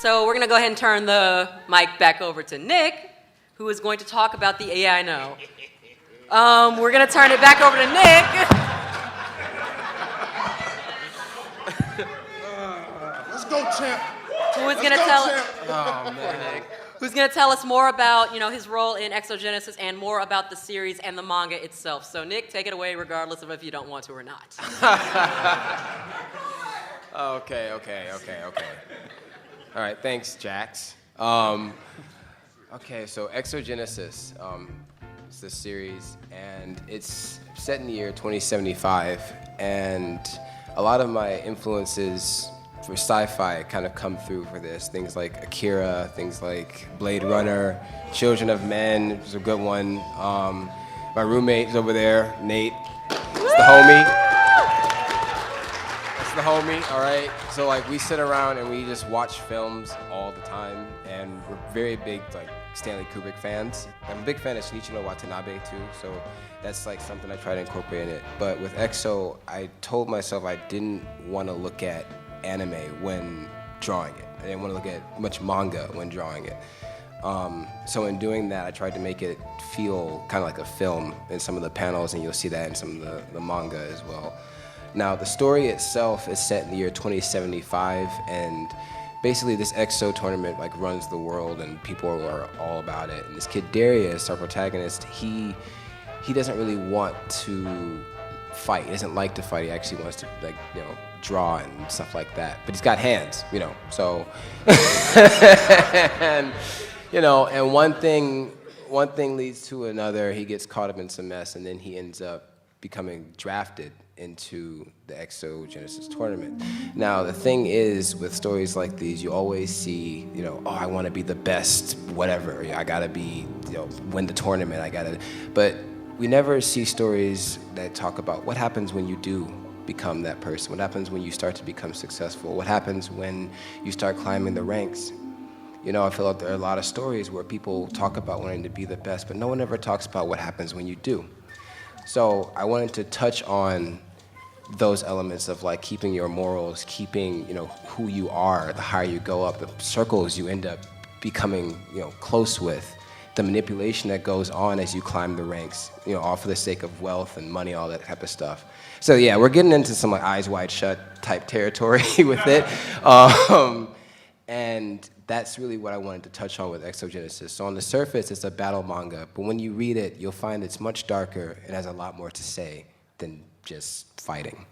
So we're going to go ahead and turn the mic back over to Nick, who is going to talk about the AI No. We're going to turn it back over to Nick. Let's go, champ. Who is going to tell? Oh man. Who's going to tell us more about, his role in Exogenesis and more about the series and the manga itself. So Nick, take it away, regardless of if you don't want to or not. Okay. All right, thanks, Jax. Okay, so Exogenesis, it's the series, and it's set in the year 2075, and a lot of my influences for sci-fi kind of come through for this. Things like Akira, things like Blade Runner, Children of Men, which is a good one. My roommate is over there, Nate. It's the homie. That's the homie, all right? So like we sit around and we just watch films all the time, and we're very big like Stanley Kubrick fans. I'm a big fan of Shinichiro Watanabe too, so that's like something I try to incorporate in it. But with EXO, I told myself I didn't want to look at anime when drawing it. I didn't want to look at much manga when drawing it. So in doing that, I tried to make it feel kind of like a film in some of the panels, and you'll see that in some of the manga as well. Now, the story itself is set in the year 2075, and basically this EXO tournament like runs the world, and people are all about it. And this kid Darius, our protagonist, he doesn't really want to fight. He doesn't like to fight. He actually wants to draw and stuff like that. But he's got hands, so and one thing leads to another. He gets caught up in some mess, and then he ends up becoming drafted into the Exogenesis tournament. Now, the thing is, with stories like these, you always see, I want to be the best, whatever. I gotta be, win the tournament. But we never see stories that talk about what happens when you do become that person. What happens when you start to become successful? What happens when you start climbing the ranks? I feel like there are a lot of stories where people talk about wanting to be the best, but no one ever talks about what happens when you do. So I wanted to touch on those elements of like keeping your morals, keeping who you are. The higher you go up, the circles you end up becoming close with, the manipulation that goes on as you climb the ranks, all for the sake of wealth and money, all that type of stuff. So yeah, we're getting into some like eyes wide shut type territory with it, and that's really what I wanted to touch on with Exogenesis. So on the surface, it's a battle manga, but when you read it, you'll find it's much darker and has a lot more to say than just fighting.